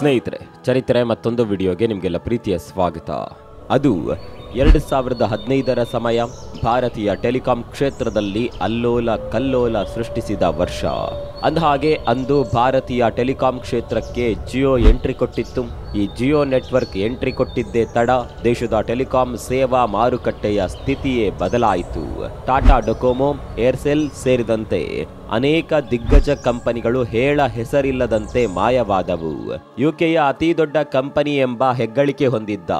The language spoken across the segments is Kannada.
ಸ್ನೇಹಿತರೆ, ಚರಿತ್ರೆ ಮತ್ತೊಂದು ವಿಡಿಯೋಗೆ ನಿಮಗೆಲ್ಲ ಪ್ರೀತಿಯ ಸ್ವಾಗತ. ಅದು 2015ರ ಸಮಯ. ಭಾರತೀಯ ಟೆಲಿಕಾಂ ಕ್ಷೇತ್ರದಲ್ಲಿ ಅಲ್ಲೋಲ ಕಲ್ಲೋಲ ಸೃಷ್ಟಿಸಿದ ವರ್ಷ. ಅಂದಹಾಗೆ ಅಂದು ಭಾರತೀಯ ಟೆಲಿಕಾಂ ಕ್ಷೇತ್ರಕ್ಕೆ ಜಿಯೋ ಎಂಟ್ರಿ ಕೊಟ್ಟಿತ್ತು. ಈ ಜಿಯೋ ನೆಟ್ವರ್ಕ್ ಎಂಟ್ರಿ ಕೊಟ್ಟಿದ್ದೇ ತಡ ದೇಶದ ಟೆಲಿಕಾಂ ಸೇವಾ ಮಾರುಕಟ್ಟೆಯ ಸ್ಥಿತಿಯೇ ಬದಲಾಯಿತು. ಟಾಟಾ ಡೊಕೊಮೊ, ಏರ್ಸೆಲ್ ಸೇರಿದಂತೆ ಅನೇಕ ದಿಗ್ಗಜ ಕಂಪನಿಗಳು ಹೇಳ ಹೆಸರಿಲ್ಲದಂತೆ ಮಾಯವಾದವು. ಯುಕೆಯ ಅತಿ ದೊಡ್ಡ ಕಂಪನಿ ಎಂಬ ಹೆಗ್ಗಳಿಕೆ ಹೊಂದಿದ್ದ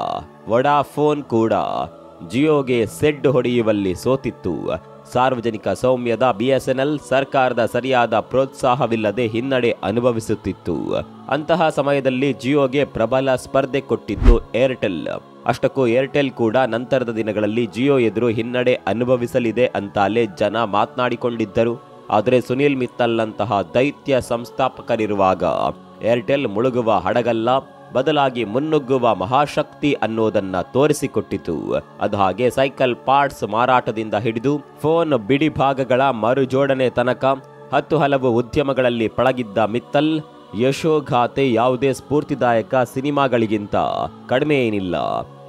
ವೊಡಾಫೋನ್ ಕೂಡ ಜಿಯೋಗೆ ಸೆಡ್ ಹೊಡೆಯುವಲ್ಲಿ ಸೋತಿತ್ತು. ಸಾರ್ವಜನಿಕ ಸೌಮ್ಯದ ಬಿಎಸ್ಎನ್ಎಲ್ ಸರ್ಕಾರದ ಸರಿಯಾದ ಪ್ರೋತ್ಸಾಹವಿಲ್ಲದೆ ಹಿನ್ನಡೆ ಅನುಭವಿಸುತ್ತಿತ್ತು. ಅಂತಹ ಸಮಯದಲ್ಲಿ ಜಿಯೋಗೆ ಪ್ರಬಲ ಸ್ಪರ್ಧೆ ಕೊಟ್ಟಿದ್ದು ಏರ್ಟೆಲ್. ಅಷ್ಟಕ್ಕೂ ಏರ್ಟೆಲ್ ಕೂಡ ನಂತರದ ದಿನಗಳಲ್ಲಿ ಜಿಯೋ ಎದುರು ಹಿನ್ನಡೆ ಅನುಭವಿಸಲಿದೆ ಅಂತಾಲೇ ಜನ ಮಾತನಾಡಿಕೊಂಡಿದ್ದರು. ಆದರೆ ಸುನಿಲ್ ಮಿತ್ತಲ್ ಅಂತಹ ದೈತ್ಯ ಸಂಸ್ಥಾಪಕರಿರುವಾಗ ಏರ್ಟೆಲ್ ಮುಳುಗುವ ಹಡಗಲ್ಲ, ಬದಲಾಗಿ ಮುನ್ನುಗ್ಗುವ ಮಹಾಶಕ್ತಿ ಅನ್ನೋದನ್ನ ತೋರಿಸಿಕೊಟ್ಟಿತು. ಅದು ಹಾಗೆ ಸೈಕಲ್ ಪಾರ್ಟ್ಸ್ ಮಾರಾಟದಿಂದ ಹಿಡಿದು ಫೋನ್ ಬಿಡಿ ಭಾಗಗಳ ಮರುಜೋಡಣೆ ತನಕ 10 ಹಲವು ಉದ್ಯಮಗಳಲ್ಲಿ ಪಳಗಿದ್ದ ಮಿತ್ತಲ್ ಯಶೋಗಾಥೆ ಯಾವುದೇ ಸ್ಫೂರ್ತಿದಾಯಕ ಸಿನಿಮಾಗಳಿಗಿಂತ ಕಡಿಮೆ ಏನಿಲ್ಲ.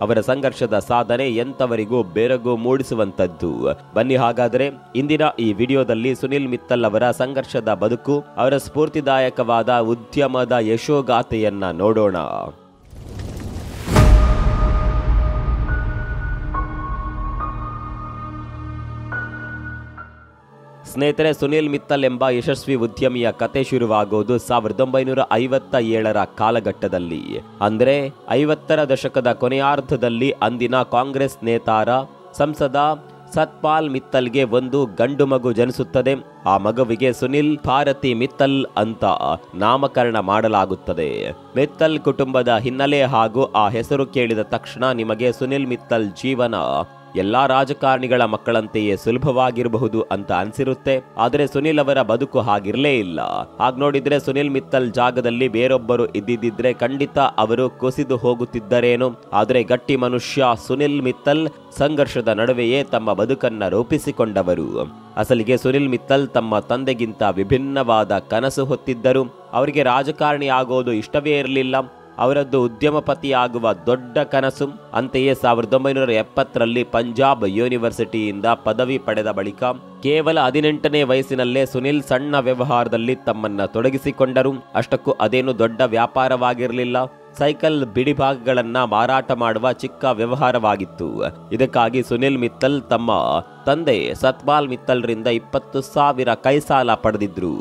ಅವರ ಸಂಘರ್ಷದ ಸಾಧನೆ ಎಂತವರಿಗೂ ಬೆರಗು ಮೂಡಿಸುವಂತದ್ದು. ಬನ್ನಿ ಹಾಗಾದರೆ ಇಂದಿನ ಈ ವಿಡಿಯೋದಲ್ಲಿ ಸುನಿಲ್ ಮಿತ್ತಲ್ ಅವರ ಸಂಘರ್ಷದ ಬದುಕು, ಅವರ ಸ್ಫೂರ್ತಿದಾಯಕವಾದ ಉದ್ಯಮದ ಯಶೋಗಾಥೆಯನ್ನ ನೋಡೋಣ. ಸ್ನೇಹಿತರೆ, ಸುನಿಲ್ ಮಿತ್ತಲ್ ಎಂಬ ಯಶಸ್ವಿ ಉದ್ಯಮಿಯ ಕತೆ ಶುರುವಾಗೋದು 1957ರ ಕಾಲಘಟ್ಟದಲ್ಲಿ. ಅಂದ್ರೆ 50ರ ದಶಕದ ಕೊನೆಯಾರ್ಧದಲ್ಲಿ ಅಂದಿನ ಕಾಂಗ್ರೆಸ್ ನೇತಾರ ಸಂಸದ ಸತ್ಪಾಲ್ ಮಿತ್ತಲ್ಗೆ ಒಂದು ಗಂಡು ಮಗು ಜನಿಸುತ್ತದೆ. ಆ ಮಗುವಿಗೆ ಸುನಿಲ್ ಭಾರತಿ ಮಿತ್ತಲ್ ಅಂತ ನಾಮಕರಣ ಮಾಡಲಾಗುತ್ತದೆ. ಮಿತ್ತಲ್ ಕುಟುಂಬದ ಹಿನ್ನೆಲೆ ಹಾಗೂ ಆ ಹೆಸರು ಕೇಳಿದ ತಕ್ಷಣ ನಿಮಗೆ ಸುನಿಲ್ ಮಿತ್ತಲ್ ಜೀವನ ಎಲ್ಲಾ ರಾಜಕಾರಣಿಗಳ ಮಕ್ಕಳಂತೆಯೇ ಸುಲಭವಾಗಿರಬಹುದು ಅಂತ ಅನ್ಸಿರುತ್ತೆ. ಆದರೆ ಸುನಿಲ್ ಅವರ ಬದುಕು ಹಾಗಿರ್ಲೇ ಇಲ್ಲ. ಹಾಗೆ ನೋಡಿದ್ರೆ ಸುನಿಲ್ ಮಿತ್ತಲ್ ಜಾಗದಲ್ಲಿ ಬೇರೊಬ್ಬರು ಇದ್ದಿದ್ರೆ ಖಂಡಿತ ಅವರು ಕುಸಿದು ಹೋಗುತ್ತಿದ್ದರೇನು. ಆದರೆ ಗಟ್ಟಿ ಮನುಷ್ಯ ಸುನಿಲ್ ಮಿತ್ತಲ್ ಸಂಘರ್ಷದ ನಡುವೆಯೇ ತಮ್ಮ ಬದುಕನ್ನ ರೂಪಿಸಿಕೊಂಡವರು. ಅಸಲಿಗೆ ಸುನಿಲ್ ಮಿತ್ತಲ್ ತಮ್ಮ ತಂದೆಗಿಂತ ವಿಭಿನ್ನವಾದ ಕನಸು ಹೊತ್ತಿದ್ದರು. ಅವರಿಗೆ ರಾಜಕಾರಣಿ ಆಗೋದು ಇಷ್ಟವೇ ಇರಲಿಲ್ಲ. ಅವರದ್ದು ಉದ್ಯಮಪತಿಯಾಗುವ ದೊಡ್ಡ ಕನಸು. ಅಂತೆಯೇ 1970ರಲ್ಲಿ ಪಂಜಾಬ್ ಯೂನಿವರ್ಸಿಟಿಯಿಂದ ಪದವಿ ಪಡೆದ ಬಳಿಕ ಕೇವಲ 18ನೇ ವಯಸ್ಸಿನಲ್ಲೇ ಸುನಿಲ್ ಸಣ್ಣ ವ್ಯವಹಾರದಲ್ಲಿ ತಮ್ಮನ್ನ ತೊಡಗಿಸಿಕೊಂಡರು. ಅಷ್ಟಕ್ಕೂ ಅದೇನು ದೊಡ್ಡ ವ್ಯಾಪಾರವಾಗಿರಲಿಲ್ಲ. ಸೈಕಲ್ ಬಿಡಿಭಾಗಗಳನ್ನ ಮಾರಾಟ ಮಾಡುವ ಚಿಕ್ಕ ವ್ಯವಹಾರವಾಗಿತ್ತು. ಇದಕ್ಕಾಗಿ ಸುನಿಲ್ ಮಿತ್ತಲ್ ತಮ್ಮ ತಂದೆ ಸತ್ಪಾಲ್ ಮಿತ್ತಲ್ರಿಂದ 20,000 ಕೈಸಾಲ ಪಡೆದಿದ್ರು.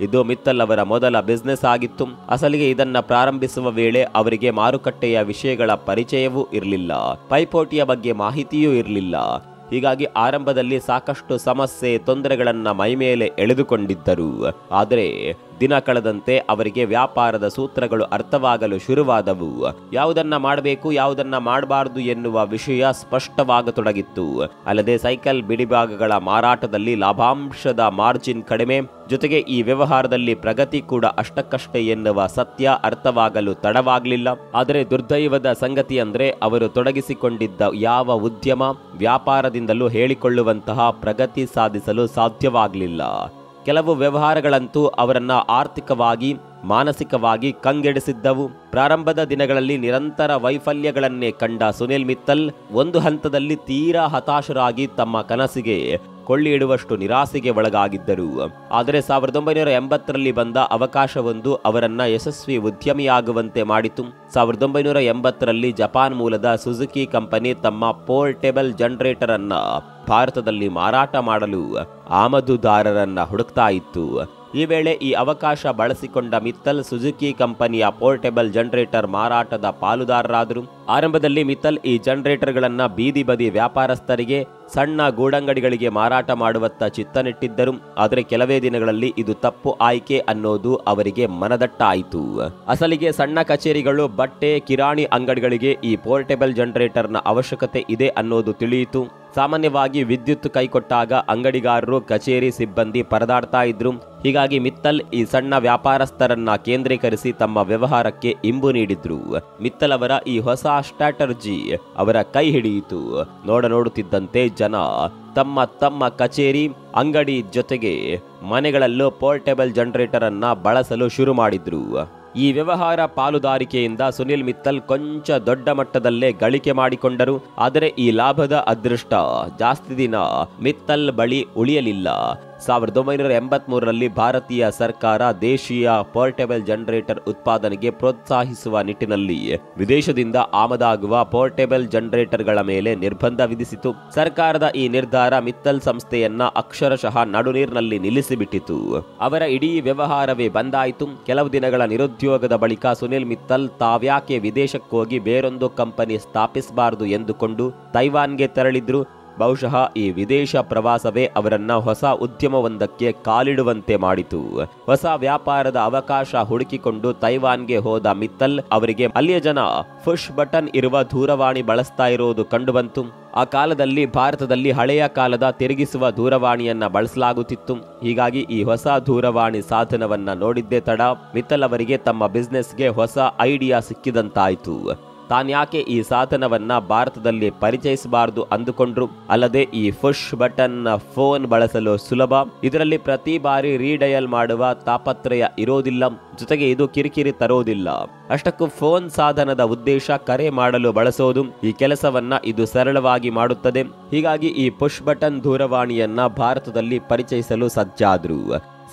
ಇದು ಮಿತ್ತಲ್ ಅವರ ಮೊದಲ ಬಿಸ್ನೆಸ್ ಆಗಿತ್ತು. ಅಸಲಿಗೆ ಇದನ್ನ ಪ್ರಾರಂಭಿಸುವ ವೇಳೆ ಅವರಿಗೆ ಮಾರುಕಟ್ಟೆಯ ವಿಷಯಗಳ ಪರಿಚಯವೂ ಇರಲಿಲ್ಲ, ಪೈಪೋಟಿಯ ಬಗ್ಗೆ ಮಾಹಿತಿಯೂ ಇರಲಿಲ್ಲ. ಹೀಗಾಗಿ ಆರಂಭದಲ್ಲಿ ಸಾಕಷ್ಟು ಸಮಸ್ಯೆ, ತೊಂದರೆಗಳನ್ನ ಮೈಮೇಲೆ ಎಳೆದುಕೊಂಡಿದ್ದರು. ಆದರೆ ದಿನ ಕಳೆದಂತೆ ಅವರಿಗೆ ವ್ಯಾಪಾರದ ಸೂತ್ರಗಳು ಅರ್ಥವಾಗಲು ಶುರುವಾದವು. ಯಾವುದನ್ನ ಮಾಡಬೇಕು, ಯಾವುದನ್ನ ಮಾಡಬಾರದು ಎನ್ನುವ ವಿಷಯ ಸ್ಪಷ್ಟವಾಗತೊಡಗಿತ್ತು. ಅಲ್ಲದೆ ಸೈಕಲ್ ಬಿಡಿಭಾಗಗಳ ಮಾರಾಟದಲ್ಲಿ ಲಾಭಾಂಶದ ಮಾರ್ಜಿನ್ ಕಡಿಮೆ, ಜೊತೆಗೆ ಈ ವ್ಯವಹಾರದಲ್ಲಿ ಪ್ರಗತಿ ಕೂಡ ಅಷ್ಟಕ್ಕಷ್ಟೇ ಎನ್ನುವ ಸತ್ಯ ಅರ್ಥವಾಗಲು ತಡವಾಗಲಿಲ್ಲ. ಆದರೆ ದುರ್ದೈವದ ಸಂಗತಿ ಅಂದ್ರೆ ಅವರು ತೊಡಗಿಸಿಕೊಂಡಿದ್ದ ಯಾವ ಉದ್ಯಮ ವ್ಯಾಪಾರದಿಂದಲೂ ಹೇಳಿಕೊಳ್ಳುವಂತಹ ಪ್ರಗತಿ ಸಾಧಿಸಲು ಸಾಧ್ಯವಾಗಲಿಲ್ಲ. ಕೆಲವು ವ್ಯವಹಾರಗಳಂತೂ ಅವರನ್ನ ಆರ್ಥಿಕವಾಗಿ ಮಾನಸಿಕವಾಗಿ ಕಂಗೆಡಿಸಿದ್ದವು. ಪ್ರಾರಂಭದ ದಿನಗಳಲ್ಲಿ ನಿರಂತರ ವೈಫಲ್ಯಗಳನ್ನೇ ಕಂಡ ಸುನಿಲ್ ಮಿತ್ತಲ್ ಒಂದು ಹಂತದಲ್ಲಿ ತೀರಾ ಹತಾಶರಾಗಿ ತಮ್ಮ ಕನಸಿಗೆ ಕೊಳ್ಳಿ ಇಡುವಷ್ಟು ನಿರಾಸೆಗೆ ಒಳಗಾಗಿದ್ದರು. ಆದರೆ 1980ರಲ್ಲಿ ಬಂದ ಅವಕಾಶವೊಂದು ಅವರನ್ನ ಯಶಸ್ವಿ ಉದ್ಯಮಿಯಾಗುವಂತೆ ಮಾಡಿತು. 1980ರಲ್ಲಿ ಜಪಾನ್ ಮೂಲದ ಸುಜುಕಿ ಕಂಪನಿ ತಮ್ಮ ಪೋರ್ಟೇಬಲ್ ಜನರೇಟರ್ ಅನ್ನ ಭಾರತದಲ್ಲಿ ಮಾರಾಟ ಮಾಡಲು ಆಮದುದಾರರನ್ನ ಹುಡುಕ್ತಾ ಇತ್ತು. ಈ ವೇಳೆ ಈ ಅವಕಾಶ ಬಳಸಿಕೊಂಡ ಮಿತ್ತಲ್ ಸುಜುಕಿ ಕಂಪನಿಯ ಪೋರ್ಟೇಬಲ್ ಜನರೇಟರ್ ಮಾರಾಟದ ಪಾಲುದಾರರಾದರು. ಆರಂಭದಲ್ಲಿ ಮಿತ್ತಲ್ ಈ ಜನರೇಟರ್ಗಳನ್ನ ಬೀದಿ ಬದಿ ವ್ಯಾಪಾರಸ್ಥರಿಗೆ, ಸಣ್ಣ ಗೂಡಂಗಡಿಗಳಿಗೆ ಮಾರಾಟ ಮಾಡುವತ್ತ ಚಿತ್ತನಿಟ್ಟಿದ್ದರು. ಆದರೆ ಕೆಲವೇ ದಿನಗಳಲ್ಲಿ ಇದು ತಪ್ಪು ಆಯ್ಕೆ ಅನ್ನೋದು ಅವರಿಗೆ ಮನದಟ್ಟಾಯಿತು. ಅಸಲಿಗೆ ಸಣ್ಣ ಕಚೇರಿಗಳು, ಬಟ್ಟೆ, ಕಿರಾಣಿ ಅಂಗಡಿಗಳಿಗೆ ಈ ಪೋರ್ಟೇಬಲ್ ಜನರೇಟರ್ನ ಅವಶ್ಯಕತೆ ಇದೆ ಅನ್ನೋದು ತಿಳಿಯಿತು. ಸಾಮಾನ್ಯವಾಗಿ ವಿದ್ಯುತ್ ಕೈಕೊಟ್ಟಾಗ ಅಂಗಡಿಗಾರರು, ಕಚೇರಿ ಸಿಬ್ಬಂದಿ ಪರದಾಡ್ತಾ ಇದ್ರು. ಹೀಗಾಗಿ ಮಿತ್ತಲ್ ಈ ಸಣ್ಣ ವ್ಯಾಪಾರಸ್ಥರನ್ನ ಕೇಂದ್ರೀಕರಿಸಿ ತಮ್ಮ ವ್ಯವಹಾರಕ್ಕೆ ಇಂಬು ನೀಡಿದ್ರು. ಮಿತ್ತಲ್ ಅವರ ಈ ಹೊಸ ಸ್ಟ್ರಾಟರ್ಜಿ ಅವರ ಕೈ ಹಿಡಿಯಿತು. ನೋಡುತ್ತಿದ್ದಂತೆ ಜನ ತಮ್ಮ ತಮ್ಮ ಕಚೇರಿ, ಅಂಗಡಿ ಜೊತೆಗೆ ಮನೆಗಳಲ್ಲೂ ಪೋರ್ಟೇಬಲ್ ಜನರೇಟರ್ ಅನ್ನ ಬಳಸಲು ಶುರು ಮಾಡಿದ್ರು. ಈ ವ್ಯವಹಾರ ಪಾಲುದಾರಿಕೆಯಿಂದ ಸುನಿಲ್ ಮಿತ್ತಲ್ ಕೊಂಚ ದೊಡ್ಡ ಮಟ್ಟದಲ್ಲೇ ಗಳಿಕೆ ಮಾಡಿಕೊಂಡರು. ಆದರೆ ಈ ಲಾಭದ ಅದೃಷ್ಟ ಜಾಸ್ತಿ ದಿನ ಮಿತ್ತಲ್ ಬಳಿ ಉಳಿಯಲಿಲ್ಲ. 1983ರಲ್ಲಿ ಭಾರತೀಯ ಸರ್ಕಾರ ದೇಶೀಯ ಪೋರ್ಟೇಬಲ್ ಜನರೇಟರ್ ಉತ್ಪಾದನೆಗೆ ಪ್ರೋತ್ಸಾಹಿಸುವ ನಿಟ್ಟಿನಲ್ಲಿ ವಿದೇಶದಿಂದ ಆಮದಾಗುವ ಪೋರ್ಟೇಬಲ್ ಜನರೇಟರ್ಗಳ ಮೇಲೆ ನಿರ್ಬಂಧ ವಿಧಿಸಿತು. ಸರ್ಕಾರದ ಈ ನಿರ್ಧಾರ ಮಿತ್ತಲ್ ಸಂಸ್ಥೆಯನ್ನ ಅಕ್ಷರಶಃ ನಡುನೀರಿನಲ್ಲಿ ನಿಲ್ಲಿಸಿಬಿಟ್ಟಿತು. ಅವರ ಇಡೀ ವ್ಯವಹಾರವೇ ಬಂದಾಯಿತು. ಕೆಲವು ದಿನಗಳ ನಿರುದ್ಯೋಗದ ಬಳಿಕ ಸುನಿಲ್ ಮಿತ್ತಲ್ ತಾವ್ಯಾಕೆ ವಿದೇಶಕ್ಕೋಗಿ ಬೇರೊಂದು ಕಂಪನಿ ಸ್ಥಾಪಿಸಬಾರದು ಎಂದುಕೊಂಡು ತೈವಾನ್ಗೆ ತೆರಳಿದ್ರು. ಬಹುಶಃ ಈ ವಿದೇಶ ಪ್ರವಾಸವೇ ಅವರನ್ನ ಹೊಸ ಉದ್ಯಮವೊಂದಕ್ಕೆ ಕಾಲಿಡುವಂತೆ ಮಾಡಿತು. ಹೊಸ ವ್ಯಾಪಾರದ ಅವಕಾಶ ಹುಡುಕಿಕೊಂಡು ತೈವಾನ್ಗೆ ಹೋದ ಮಿತ್ತಲ್ ಅವರಿಗೆ ಅಲ್ಲಿಯ ಜನ ಪುಷ್ ಬಟನ್ ಇರುವ ದೂರವಾಣಿ ಬಳಸ್ತಾ ಇರೋದು ಕಂಡುಬಂತು. ಆ ಕಾಲದಲ್ಲಿ ಭಾರತದಲ್ಲಿ ಹಳೆಯ ಕಾಲದ ತಿರುಗಿಸುವ ದೂರವಾಣಿಯನ್ನ ಬಳಸಲಾಗುತ್ತಿತ್ತು. ಹೀಗಾಗಿ ಈ ಹೊಸ ದೂರವಾಣಿ ಸಾಧನವನ್ನ ನೋಡಿದ್ದೇ ತಡ ಮಿತ್ತಲ್ ಅವರಿಗೆ ತಮ್ಮ ಬಿಸ್ನೆಸ್ಗೆ ಹೊಸ ಐಡಿಯಾ ಸಿಕ್ಕಿದಂತಾಯಿತು. ತಾನ್ಯಾಕೆ ಈ ಸಾಧನವನ್ನ ಭಾರತದಲ್ಲಿ ಪರಿಚಯಿಸಬಾರದು ಅಂದುಕೊಂಡ್ರು. ಅಲ್ಲದೆ ಈ ಪುಷ್ ಬಟನ್ ಫೋನ್ ಬಳಸಲು ಸುಲಭ, ಇದರಲ್ಲಿ ಪ್ರತಿ ಬಾರಿ ರೀಡಯಲ್ ಮಾಡುವ ತಾಪತ್ರಯ ಇರೋದಿಲ್ಲ, ಜೊತೆಗೆ ಇದು ಕಿರಿಕಿರಿ ತರೋದಿಲ್ಲ. ಅಷ್ಟಕ್ಕೂ ಫೋನ್ ಸಾಧನದ ಉದ್ದೇಶ ಕರೆ ಮಾಡಲು ಬಳಸೋದು. ಈ ಕೆಲಸವನ್ನ ಇದು ಸರಳವಾಗಿ ಮಾಡುತ್ತದೆ. ಹೀಗಾಗಿ ಈ ಪುಷ್ ಬಟನ್ ದೂರವಾಣಿಯನ್ನ ಭಾರತದಲ್ಲಿ ಪರಿಚಯಿಸಲು ಸಜ್ಜಾದ್ರು.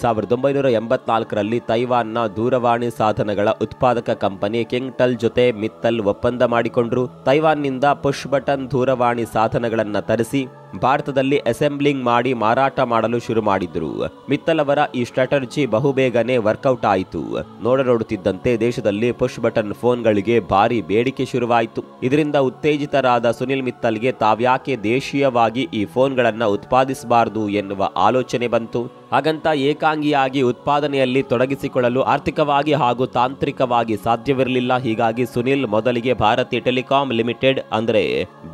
1984ರಲ್ಲಿ ತೈವಾನ್ನ ದೂರವಾಣಿ ಸಾಧನಗಳ ಉತ್ಪಾದಕ ಕಂಪನಿ ಕಿಂಗ್ಟೆಲ್ ಜೊತೆ ಮಿತ್ತಲ್ ಒಪ್ಪಂದ ಮಾಡಿಕೊಂಡ್ರು. ತೈವಾನ್ನಿಂದ ಪುಷ್ ಬಟನ್ ದೂರವಾಣಿ ಸಾಧನಗಳನ್ನ ತರಿಸಿ ಭಾರತದಲ್ಲಿ ಅಸೆಂಬ್ಲಿಂಗ್ ಮಾಡಿ ಮಾರಾಟ ಮಾಡಲು ಶುರು ಮಾಡಿದ್ರು. ಮಿತ್ತಲ್ ಅವರ ಈ ಸ್ಟ್ರಾಟಜಿ ಬಹುಬೇಗನೆ ವರ್ಕೌಟ್ ಆಯಿತು. ನೋಡುತ್ತಿದ್ದಂತೆ ದೇಶದಲ್ಲಿ ಪುಷ್ ಬಟನ್ ಫೋನ್ಗಳಿಗೆ ಭಾರಿ ಬೇಡಿಕೆ ಶುರುವಾಯಿತು. ಇದರಿಂದ ಉತ್ತೇಜಿತರಾದ ಸುನಿಲ್ ಮಿತ್ತಲ್ಗೆ ತಾವ್ಯಾಕೆ ದೇಶೀಯವಾಗಿ ಈ ಫೋನ್ಗಳನ್ನ ಉತ್ಪಾದಿಸಬಾರದು ಎನ್ನುವ ಆಲೋಚನೆ ಬಂತು. ಹಾಗಂತ ಏಕಾಂಗಿಯಾಗಿ ಉತ್ಪಾದನೆಯಲ್ಲಿ ತೊಡಗಿಸಿಕೊಳ್ಳಲು ಆರ್ಥಿಕವಾಗಿ ಹಾಗೂ ತಾಂತ್ರಿಕವಾಗಿ ಸಾಧ್ಯವಿರಲಿಲ್ಲ. ಹೀಗಾಗಿ ಸುನಿಲ್ ಮೊದಲಿಗೆ ಭಾರತಿ ಟೆಲಿಕಾಂ ಲಿಮಿಟೆಡ್ ಅಂದರೆ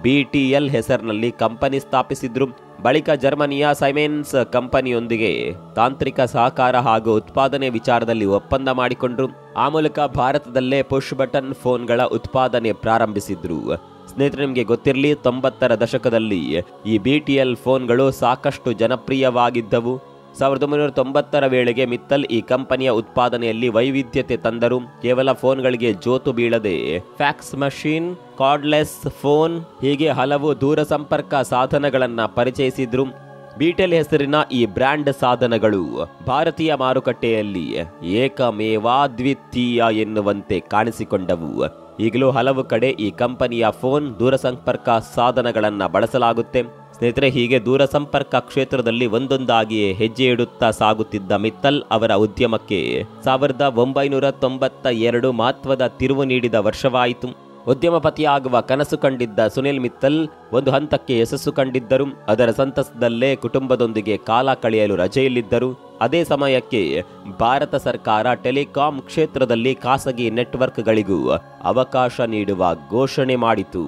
BTL ಹೆಸರಿನಲ್ಲಿ ಕಂಪನಿ ಸ್ಥಾಪಿಸಿದ್ರು. ಬಳಿಕ ಜರ್ಮನಿಯ ಸೈಮೆನ್ಸ್ ಕಂಪನಿಯೊಂದಿಗೆ ತಾಂತ್ರಿಕ ಸಹಕಾರ ಹಾಗೂ ಉತ್ಪಾದನೆ ವಿಚಾರದಲ್ಲಿ ಒಪ್ಪಂದ ಮಾಡಿಕೊಂಡ್ರು. ಆ ಮೂಲಕ ಭಾರತದಲ್ಲೇ ಪುಷ್ ಬಟನ್ ಫೋನ್ಗಳ ಉತ್ಪಾದನೆ ಪ್ರಾರಂಭಿಸಿದ್ರು. ಸ್ನೇಹಿತರೆ, ನಿಮಗೆ ಗೊತ್ತಿರಲಿ, 90ರ ದಶಕದಲ್ಲಿ ಈ BTL ಫೋನ್ಗಳು ಸಾಕಷ್ಟು ಜನಪ್ರಿಯವಾಗಿದ್ದವು. 1990ರ ವೇಳೆಗೆ ಮಿತ್ತಲ್ ಈ ಕಂಪನಿಯ ಉತ್ಪಾದನೆಯಲ್ಲಿ ವೈವಿಧ್ಯತೆ ತಂದರು. ಕೇವಲ ಫೋನ್ಗಳಿಗೆ ಜೋತು ಬೀಳದೆ ಫ್ಯಾಕ್ಸ್ ಮಷೀನ್, ಕಾರ್ಡ್ಲೆಸ್ ಫೋನ್ ಹೀಗೆ ಹಲವು ದೂರಸಂಪರ್ಕ ಸಾಧನಗಳನ್ನ ಪರಿಚಯಿಸಿದ್ರು. BTL ಹೆಸರಿನ ಈ ಬ್ರ್ಯಾಂಡ್ ಸಾಧನಗಳು ಭಾರತೀಯ ಮಾರುಕಟ್ಟೆಯಲ್ಲಿ ಏಕಮೇವಾದ್ವಿತೀಯ ಎನ್ನುವಂತೆ ಕಾಣಿಸಿಕೊಂಡವು. ಈಗಲೂ ಹಲವು ಕಡೆ ಈ ಕಂಪನಿಯ ಫೋನ್ ದೂರಸಂಪರ್ಕ ಸಾಧನಗಳನ್ನ ಬಳಸಲಾಗುತ್ತೆ. ಸ್ನೇಹಿತರೆ, ಹೀಗೆ ದೂರಸಂಪರ್ಕ ಕ್ಷೇತ್ರದಲ್ಲಿ ಒಂದೊಂದಾಗಿ ಹೆಜ್ಜೆ ಇಡುತ್ತಾ ಸಾಗುತ್ತಿದ್ದ ಮಿತ್ತಲ್ ಅವರ ಉದ್ಯಮಕ್ಕೆ 1992 ಮಹತ್ವದ ತಿರುವು ನೀಡಿದ ವರ್ಷವಾಯಿತು. ಉದ್ಯಮಪತಿಯಾಗುವ ಕನಸು ಕಂಡಿದ್ದ ಸುನಿಲ್ ಮಿತ್ತಲ್ ಒಂದು ಹಂತಕ್ಕೆ ಯಶಸ್ಸು ಕಂಡಿದ್ದರು. ಅದರ ಸಂತಸದಲ್ಲೇ ಕುಟುಂಬದೊಂದಿಗೆ ಕಾಲ ಕಳೆಯಲು ರಜೆಯಲ್ಲಿದ್ದರು. ಅದೇ ಸಮಯಕ್ಕೆ ಭಾರತ ಸರ್ಕಾರ ಟೆಲಿಕಾಂ ಕ್ಷೇತ್ರದಲ್ಲಿ ಖಾಸಗಿ ನೆಟ್ವರ್ಕ್ಗಳಿಗೂ ಅವಕಾಶ ನೀಡುವ ಘೋಷಣೆ ಮಾಡಿತು.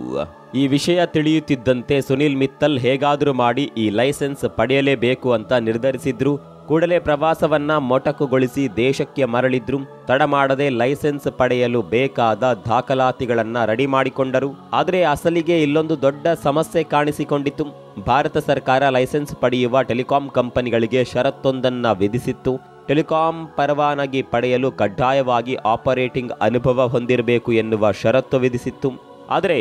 ಈ ವಿಷಯ ತಿಳಿಯುತ್ತಿದ್ದಂತೆ ಸುನಿಲ್ ಮಿತ್ತಲ್ ಹೇಗಾದರೂ ಮಾಡಿ ಈ ಲೈಸೆನ್ಸ್ ಪಡೆಯಲೇಬೇಕು ಅಂತ ನಿರ್ಧರಿಸಿದ್ರು. ಕೂಡಲೇ ಪ್ರವಾಸವನ್ನ ಮೊಟಕುಗೊಳಿಸಿ ದೇಶಕ್ಕೆ ಮರಳಿದ್ರು. ತಡ ಮಾಡದೆ ಲೈಸೆನ್ಸ್ ಪಡೆಯಲು ಬೇಕಾದ ದಾಖಲಾತಿಗಳನ್ನ ರೆಡಿ ಮಾಡಿಕೊಂಡರು. ಆದರೆ ಅಸಲಿಗೆ ಇಲ್ಲೊಂದು ದೊಡ್ಡ ಸಮಸ್ಯೆ ಕಾಣಿಸಿಕೊಂಡಿತು. ಭಾರತ ಸರ್ಕಾರ ಲೈಸೆನ್ಸ್ ಪಡೆಯುವ ಟೆಲಿಕಾಂ ಕಂಪನಿಗಳಿಗೆ ಷರತ್ತೊಂದನ್ನ ವಿಧಿಸಿತ್ತು. ಟೆಲಿಕಾಂ ಪರವಾನಗಿ ಪಡೆಯಲು ಕಡ್ಡಾಯವಾಗಿ ಆಪರೇಟಿಂಗ್ ಅನುಭವ ಹೊಂದಿರಬೇಕು ಎನ್ನುವ ಷರತ್ತು ವಿಧಿಸಿತ್ತು. ಆದರೆ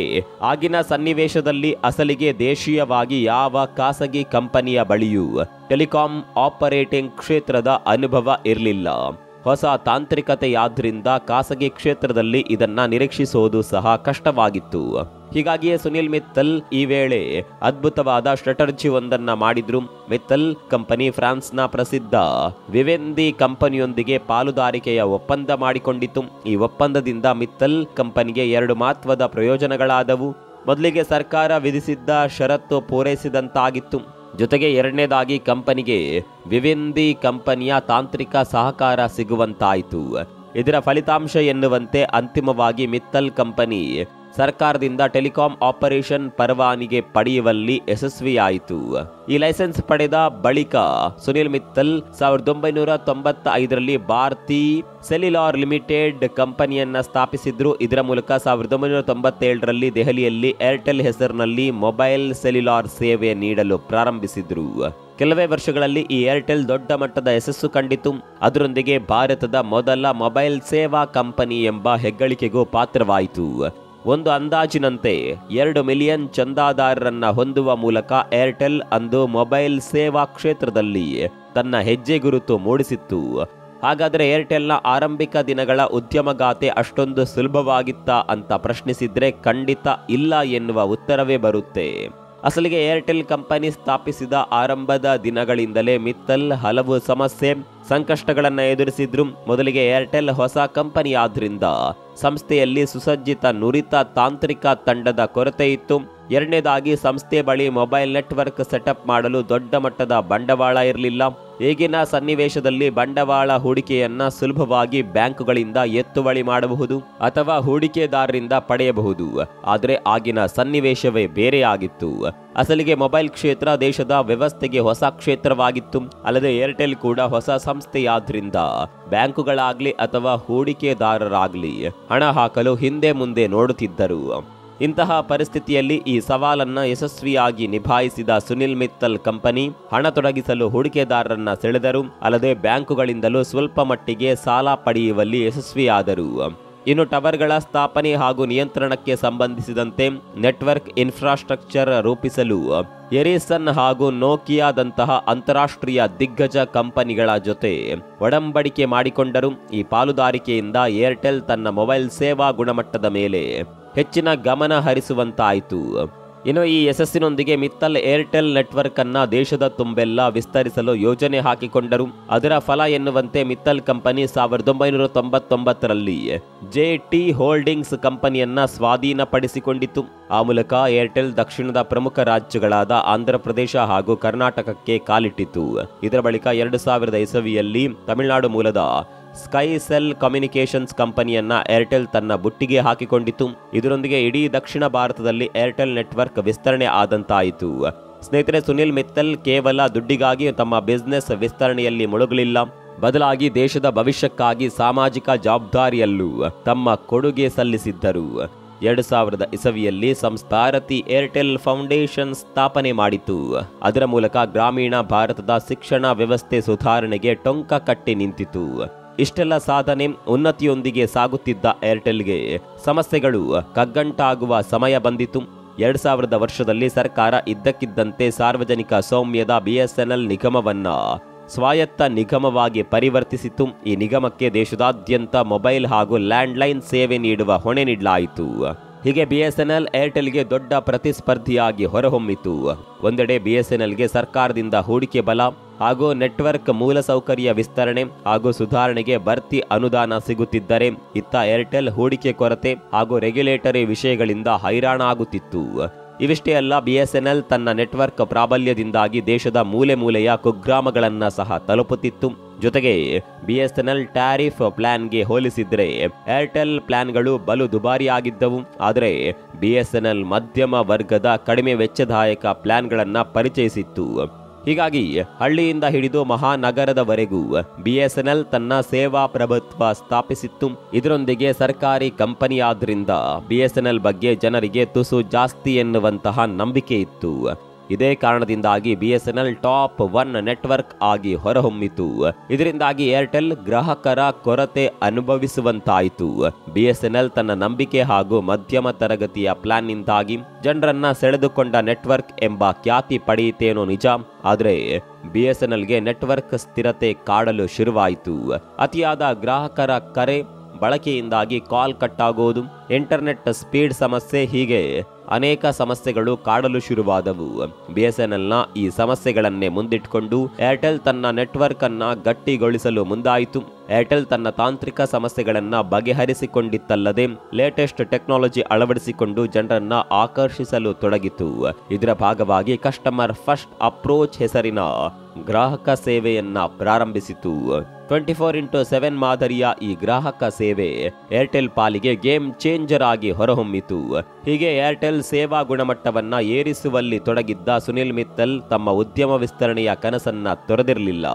ಆಗಿನ ಸನ್ನಿವೇಶದಲ್ಲಿ ಅಸಲಿಗೆ ದೇಶೀಯವಾಗಿ ಯಾವ ಖಾಸಗಿ ಕಂಪನಿಯ ಬಳಿಯೂ ಟೆಲಿಕಾಂ ಆಪರೇಟಿಂಗ್ ಕ್ಷೇತ್ರದ ಅನುಭವ ಇರಲಿಲ್ಲ. ಹೊಸ ತಾಂತ್ರಿಕತೆಯಾದ್ರಿಂದ ಖಾಸಗಿ ಕ್ಷೇತ್ರದಲ್ಲಿ ಇದನ್ನ ನಿರೀಕ್ಷಿಸೋದು ಸಹ ಕಷ್ಟವಾಗಿತ್ತು. ಹೀಗಾಗಿಯೇ ಸುನಿಲ್ ಮಿತ್ತಲ್ ಈ ವೇಳೆ ಅದ್ಭುತವಾದ ಸ್ಟ್ರಾಟಜಿ ಒಂದನ್ನ ಮಾಡಿದ್ರು. ಮಿತ್ತಲ್ ಕಂಪನಿ ಫ್ರಾನ್ಸ್ನ ಪ್ರಸಿದ್ಧ ವಿವೆಂದಿ ಕಂಪನಿಯೊಂದಿಗೆ ಪಾಲುದಾರಿಕೆಯ ಒಪ್ಪಂದ ಮಾಡಿಕೊಂಡಿತು. ಈ ಒಪ್ಪಂದದಿಂದ ಮಿತ್ತಲ್ ಕಂಪನಿಗೆ 2 ಮಹತ್ವದ ಪ್ರಯೋಜನಗಳಾದವು. ಮೊದಲಿಗೆ ಸರ್ಕಾರ ವಿಧಿಸಿದ್ದ ಷರತ್ತು ಪೂರೈಸಿದಂತಾಗಿತ್ತು. ಜೊತೆಗೆ ಎರಡನೇದಾಗಿ ಕಂಪನಿಗೆ ವಿವೆಂದಿ ಕಂಪನಿಯ ತಾಂತ್ರಿಕ ಸಹಕಾರ ಸಿಗುವಂತಾಯಿತು. ಇದರ ಫಲಿತಾಂಶ ಎನ್ನುವಂತೆ ಅಂತಿಮವಾಗಿ ಮಿತ್ತಲ್ ಕಂಪನಿ ಸರ್ಕಾರದಿಂದ ಟೆಲಿಕಾಂ ಆಪರೇಷನ್ ಪರವಾನಿಗೆ ಪಡೆಯುವಲ್ಲಿ ಯಶಸ್ವಿಯಾಯಿತು. ಈ ಲೈಸೆನ್ಸ್ ಪಡೆದ ಬಳಿಕ ಸುನಿಲ್ ಮಿತ್ತಲ್ 1995ರಲ್ಲಿ ಭಾರತಿ ಸೆಲ್ಯುಲಾರ್ ಲಿಮಿಟೆಡ್ ಕಂಪನಿಯನ್ನ ಸ್ಥಾಪಿಸಿದ್ರು. ಇದರ ಮೂಲಕ 1997ರಲ್ಲಿ ದೆಹಲಿಯಲ್ಲಿ ಏರ್ಟೆಲ್ ಹೆಸರಿನಲ್ಲಿ ಮೊಬೈಲ್ ಸೆಲ್ಯುಲಾರ್ ಸೇವೆ ನೀಡಲು ಪ್ರಾರಂಭಿಸಿದ್ರು. ಕೆಲವೇ ವರ್ಷಗಳಲ್ಲಿ ಈ ಏರ್ಟೆಲ್ ದೊಡ್ಡ ಮಟ್ಟದ ಯಶಸ್ಸು ಕಂಡಿತು. ಅದರೊಂದಿಗೆ ಭಾರತದ ಮೊದಲ ಮೊಬೈಲ್ ಸೇವಾ ಕಂಪನಿ ಎಂಬ ಹೆಗ್ಗಳಿಕೆಗೂ ಪಾತ್ರವಾಯಿತು. ಒಂದು ಅಂದಾಜಿನಂತೆ 2 ಮಿಲಿಯನ್ ಚಂದಾದಾರರನ್ನ ಹೊಂದುವ ಮೂಲಕ ಏರ್ಟೆಲ್ ಅಂದು ಮೊಬೈಲ್ ಸೇವಾ ಕ್ಷೇತ್ರದಲ್ಲಿ ತನ್ನ ಹೆಜ್ಜೆ ಗುರುತು ಮೂಡಿಸಿತ್ತು. ಹಾಗಾದರೆ ಏರ್ಟೆಲ್ನ ಆರಂಭಿಕ ದಿನಗಳ ಉದ್ಯಮಗಾಥೆ ಅಷ್ಟೊಂದು ಸುಲಭವಾಗಿತ್ತಾ ಅಂತ ಪ್ರಶ್ನಿಸಿದ್ರೆ ಖಂಡಿತ ಇಲ್ಲ ಎನ್ನುವ ಉತ್ತರವೇ ಬರುತ್ತೆ. ಅಸಲಿಗೆ ಏರ್ಟೆಲ್ ಕಂಪನಿ ಸ್ಥಾಪಿಸಿದ ಆರಂಭದ ದಿನಗಳಿಂದಲೇ ಮಿತ್ತಲ್ ಹಲವು ಸಮಸ್ಯೆ ಸಂಕಷ್ಟಗಳನ್ನು ಎದುರಿಸಿದ್ರು. ಮೊದಲಿಗೆ ಏರ್ಟೆಲ್ ಹೊಸ ಕಂಪನಿ ಆದ್ರಿಂದ ಸಂಸ್ಥೆಯಲ್ಲಿ ಸುಸಜ್ಜಿತ ನುರಿತ ತಾಂತ್ರಿಕ ತಂಡದ ಕೊರತೆ ಇತ್ತು. ಎರಡನೇದಾಗಿ ಸಂಸ್ಥೆ ಬಳಿ ಮೊಬೈಲ್ ನೆಟ್ವರ್ಕ್ ಸೆಟಪ್ ಮಾಡಲು ದೊಡ್ಡ ಮಟ್ಟದ ಬಂಡವಾಳ ಇರಲಿಲ್ಲ. ಈಗಿನ ಸನ್ನಿವೇಶದಲ್ಲಿ ಬಂಡವಾಳ ಹೂಡಿಕೆಯನ್ನ ಸುಲಭವಾಗಿ ಬ್ಯಾಂಕುಗಳಿಂದ ಎತ್ತುವಳಿ ಮಾಡಬಹುದು ಅಥವಾ ಹೂಡಿಕೆದಾರರಿಂದ ಪಡೆಯಬಹುದು. ಆದರೆ ಆಗಿನ ಸನ್ನಿವೇಶವೇ ಬೇರೆಯಾಗಿತ್ತು. ಅಸಲಿಗೆ ಮೊಬೈಲ್ ಕ್ಷೇತ್ರ ದೇಶದ ವ್ಯವಸ್ಥೆಗೆ ಹೊಸ ಕ್ಷೇತ್ರವಾಗಿತ್ತು. ಅಲ್ಲದೆ ಏರ್ಟೆಲ್ ಕೂಡ ಹೊಸ ಸಂಸ್ಥೆಯಾದ್ರಿಂದ ಬ್ಯಾಂಕುಗಳಾಗ್ಲಿ ಅಥವಾ ಹೂಡಿಕೆದಾರರಾಗ್ಲಿ ಹಣ ಹಾಕಲು ಹಿಂದೆ ಮುಂದೆ ನೋಡುತ್ತಿದ್ದರು. ಇಂತಹ ಪರಿಸ್ಥಿತಿಯಲ್ಲಿ ಈ ಸವಾಲನ್ನ ಯಶಸ್ವಿಯಾಗಿ ನಿಭಾಯಿಸಿದ ಸುನಿಲ್ ಮಿತ್ತಲ್ ಕಂಪನಿ ಹಣ ತೊಡಗಿಸಲು ಹೂಡಿಕೆದಾರರನ್ನ ಸೆಳೆದರು. ಅಲ್ಲದೆ ಬ್ಯಾಂಕುಗಳಿಂದಲೂ ಸ್ವಲ್ಪ ಮಟ್ಟಿಗೆ ಸಾಲ ಪಡೆಯುವಲ್ಲಿ ಯಶಸ್ವಿಯಾದರು. ಇನ್ನು ಟವರ್ಗಳ ಸ್ಥಾಪನೆ ಹಾಗೂ ನಿಯಂತ್ರಣಕ್ಕೆ ಸಂಬಂಧಿಸಿದಂತೆ ನೆಟ್ವರ್ಕ್ ಇನ್ಫ್ರಾಸ್ಟ್ರಕ್ಚರ್ ರೂಪಿಸಲು ಎರಿಸನ್ ಹಾಗೂ ನೋಕಿಯಾದಂತಹ ಅಂತಾರಾಷ್ಟ್ರೀಯ ದಿಗ್ಗಜ ಕಂಪನಿಗಳ ಜೊತೆ ಒಡಂಬಡಿಕೆ ಮಾಡಿಕೊಂಡರು. ಈ ಪಾಲುದಾರಿಕೆಯಿಂದ ಏರ್ಟೆಲ್ ತನ್ನ ಮೊಬೈಲ್ ಸೇವಾ ಗುಣಮಟ್ಟದ ಮೇಲೆ ಹೆಚ್ಚಿನ ಗಮನ ಹರಿಸುವಂತಾಯಿತು. ಇನ್ನು ಈ ಯಶಸ್ಸಿನೊಂದಿಗೆ ಮಿತ್ತಲ್ ಏರ್ಟೆಲ್ ನೆಟ್ವರ್ಕ್ ಅನ್ನ ದೇಶದ ತುಂಬೆಲ್ಲ ವಿಸ್ತರಿಸಲು ಯೋಜನೆ ಹಾಕಿಕೊಂಡರು. ಅದರ ಫಲ ಎನ್ನುವಂತೆ ಮಿತ್ತಲ್ ಕಂಪನಿ 1999ರಲ್ಲಿ ಜೆಟಿ ಹೋಲ್ಡಿಂಗ್ಸ್ ಕಂಪನಿಯನ್ನ ಸ್ವಾಧೀನಪಡಿಸಿಕೊಂಡಿತು. ಆ ಮೂಲಕ ಏರ್ಟೆಲ್ ದಕ್ಷಿಣದ ಪ್ರಮುಖ ರಾಜ್ಯಗಳಾದ ಆಂಧ್ರಪ್ರದೇಶ ಹಾಗೂ ಕರ್ನಾಟಕಕ್ಕೆ ಕಾಲಿಟ್ಟಿತು. ಇದರ ಬಳಿಕ 2000 ಇಸವಿಯಲ್ಲಿ ತಮಿಳುನಾಡು ಮೂಲದ ಸ್ಕೈ ಸೆಲ್ ಕಮ್ಯುನಿಕೇಷನ್ಸ್ ಕಂಪನಿಯನ್ನ ಏರ್ಟೆಲ್ ತನ್ನ ಬುಟ್ಟಿಗೆ ಹಾಕಿಕೊಂಡಿತು. ಇದರೊಂದಿಗೆ ಇಡೀ ದಕ್ಷಿಣ ಭಾರತದಲ್ಲಿ ಏರ್ಟೆಲ್ ನೆಟ್ವರ್ಕ್ ವಿಸ್ತರಣೆ ಆದಂತಾಯಿತು. ಸ್ನೇಹಿತರೆ, ಸುನಿಲ್ ಮಿತ್ತಲ್ ಕೇವಲ ದುಡ್ಡಿಗಾಗಿ ತಮ್ಮ ಬಿಸ್ನೆಸ್ ವಿಸ್ತರಣೆಯಲ್ಲಿ ಮುಳುಗಲಿಲ್ಲ. ಬದಲಾಗಿ ದೇಶದ ಭವಿಷ್ಯಕ್ಕಾಗಿ ಸಾಮಾಜಿಕ ಜವಾಬ್ದಾರಿಯಲ್ಲೂ ತಮ್ಮ ಕೊಡುಗೆ ಸಲ್ಲಿಸಿದ್ದರು. 2000 ಇಸವಿಯಲ್ಲಿ ಭಾರತಿ ಏರ್ಟೆಲ್ ಫೌಂಡೇಶನ್ ಸ್ಥಾಪನೆ ಮಾಡಿತು. ಅದರ ಮೂಲಕ ಗ್ರಾಮೀಣ ಭಾರತದ ಶಿಕ್ಷಣ ವ್ಯವಸ್ಥೆ ಸುಧಾರಣೆಗೆ ಟೊಂಕ ಕಟ್ಟಿ ನಿಂತಿತು. ಇಷ್ಟೆಲ್ಲ ಸಾಧನೆ ಉನ್ನತಿಯೊಂದಿಗೆ ಸಾಗುತ್ತಿದ್ದ ಏರ್ಟೆಲ್ಗೆ ಸಮಸ್ಯೆಗಳು ಕಗ್ಗಂಟಾಗುವ ಸಮಯ ಬಂದಿತು. 2000 ವರ್ಷದಲ್ಲಿ ಸರ್ಕಾರ ಇದ್ದಕ್ಕಿದ್ದಂತೆ ಸಾರ್ವಜನಿಕ ಸ್ವಾಮ್ಯದ BSNL ನಿಗಮವನ್ನ ಸ್ವಾಯತ್ತ ನಿಗಮವಾಗಿ ಪರಿವರ್ತಿಸಿತು. ಈ ನಿಗಮಕ್ಕೆ ದೇಶದಾದ್ಯಂತ ಮೊಬೈಲ್ ಹಾಗೂ ಲ್ಯಾಂಡ್ಲೈನ್ ಸೇವೆ ನೀಡುವ ಹೊಣೆ ನೀಡಲಾಯಿತು. ಹೀಗೆ BSNL ಏರ್ಟೆಲ್ಗೆ ದೊಡ್ಡ ಪ್ರತಿಸ್ಪರ್ಧಿಯಾಗಿ ಹೊರಹೊಮ್ಮಿತು. ಒಂದೆಡೆ BSNLಗೆ ಸರ್ಕಾರದಿಂದ ಹೂಡಿಕೆ ಬಲ ಹಾಗೂ ನೆಟ್ವರ್ಕ್ ಮೂಲಸೌಕರ್ಯ ವಿಸ್ತರಣೆ ಹಾಗೂ ಸುಧಾರಣೆಗೆ ಭರ್ತಿ ಅನುದಾನ ಸಿಗುತ್ತಿದ್ದರೆ, ಇತ್ತ ಏರ್ಟೆಲ್ ಹೂಡಿಕೆ ಕೊರತೆ ಹಾಗೂ ರೆಗ್ಯುಲೇಟರಿ ವಿಷಯಗಳಿಂದ ಹೈರಾಣಾಗುತ್ತಿತ್ತು. ಇವಿಷ್ಟೇ ಅಲ್ಲ, BSNL ತನ್ನ ನೆಟ್ವರ್ಕ್ ಪ್ರಾಬಲ್ಯದಿಂದಾಗಿ ದೇಶದ ಮೂಲೆ ಮೂಲೆಯ ಕುಗ್ರಾಮಗಳನ್ನ ಸಹ ತಲುಪುತ್ತಿತ್ತು. ಜೊತೆಗೆ BSNL ಟ್ಯಾರಿಫ್ ಪ್ಲಾನ್ಗೆ ಹೋಲಿಸಿದ್ರೆ ಏರ್ಟೆಲ್ ಪ್ಲಾನ್ಗಳು ಬಲು ದುಬಾರಿಯಾಗಿದ್ದವು. ಆದರೆ BSNL ಮಧ್ಯಮ ವರ್ಗದ ಕಡಿಮೆ ವೆಚ್ಚದಾಯಕ ಪ್ಲಾನ್ಗಳನ್ನ ಪರಿಚಯಿಸಿತ್ತು. ಹೀಗಾಗಿ ಹಳ್ಳಿಯಿಂದ ಹಿಡಿದು ಮಹಾನಗರದವರೆಗೂ BSNL ತನ್ನ ಸೇವಾ ಪ್ರಭುತ್ವ ಸ್ಥಾಪಿಸಿತ್ತು. ಇದರೊಂದಿಗೆ ಸರ್ಕಾರಿ ಕಂಪನಿಯಾದ್ರಿಂದ BSNL ಬಗ್ಗೆ ಜನರಿಗೆ ತುಸು ಜಾಸ್ತಿ ಎನ್ನುವಂತಹ ನಂಬಿಕೆ ಇತ್ತು. ಇದೇ ಕಾರಣದಿಂದಾಗಿ BSNL ಟಾಪ್ 1 ನೆಟ್ವರ್ಕ್ ಆಗಿ ಹೊರಹೊಮ್ಮಿತು. ಇದರಿಂದಾಗಿ ಏರ್ಟೆಲ್ ಗ್ರಾಹಕರ ಕೊರತೆ ಅನುಭವಿಸುವಂತಾಯಿತು. BSNL ತನ್ನ ನಂಬಿಕೆ ಹಾಗೂ ಮಧ್ಯಮ ತರಗತಿಯ ಪ್ಲಾನ್ನಿಂದಾಗಿ ಜನರನ್ನ ಸೆಳೆದುಕೊಂಡ ನೆಟ್ವರ್ಕ್ ಎಂಬ ಖ್ಯಾತಿ ಪಡೆಯಿತೇನೋ ನಿಜ. ಆದರೆ BSNLಗೆ ನೆಟ್ವರ್ಕ್ ಸ್ಥಿರತೆ ಕಾಡಲು ಶುರುವಾಯಿತು. ಅತಿಯಾದ ಗ್ರಾಹಕರ ಕರೆ ಬಳಕೆಯಿಂದಾಗಿ ಕಾಲ್ ಕಟ್ ಆಗೋದು, ಇಂಟರ್ನೆಟ್ ಸ್ಪೀಡ್ ಸಮಸ್ಯೆ, ಹೀಗೆ ಅನೇಕ ಸಮಸ್ಯೆಗಳು ಕಾಡಲು ಶುರುವಾದವು. BSNLನ ಈ ಸಮಸ್ಯೆಗಳನ್ನೇ ಮುಂದಿಟ್ಟುಕೊಂಡು ಏರ್ಟೆಲ್ ತನ್ನ ನೆಟ್ವರ್ಕ್ ಅನ್ನ ಗಟ್ಟಿಗೊಳಿಸಲು ಮುಂದಾಯಿತು. ಏರ್ಟೆಲ್ ತನ್ನ ತಾಂತ್ರಿಕ ಸಮಸ್ಯೆಗಳನ್ನ ಬಗೆಹರಿಸಿಕೊಂಡಿತ್ತಲ್ಲದೆ ಲೇಟೆಸ್ಟ್ ಟೆಕ್ನಾಲಜಿ ಅಳವಡಿಸಿಕೊಂಡು ಜನರನ್ನ ಆಕರ್ಷಿಸಲು ತೊಡಗಿತು. ಇದರ ಭಾಗವಾಗಿ ಕಸ್ಟಮರ್ ಫಸ್ಟ್ ಅಪ್ರೋಚ್ ಹೆಸರಿನ ಗ್ರಾಹಕ ಸೇವೆಯನ್ನ ಪ್ರಾರಂಭಿಸಿತು. 24x7 ಮಾದರಿಯ ಈ ಗ್ರಾಹಕ ಸೇವೆ ಏರ್ಟೆಲ್ ಪಾಲಿಗೆ ಗೇಮ್ ಚೇಂಜರ್ ಆಗಿ ಹೊರಹೊಮ್ಮಿತು. ಹೀಗೆ ಏರ್ಟೆಲ್ ಸೇವಾ ಗುಣಮಟ್ಟವನ್ನ ಏರಿಸುವಲ್ಲಿ ತೊಡಗಿದ್ದ ಸುನಿಲ್ ಮಿತ್ತಲ್ ತಮ್ಮ ಉದ್ಯಮ ವಿಸ್ತರಣೆಯ ಕನಸನ್ನ ತೊರೆದಿರಲಿಲ್ಲ.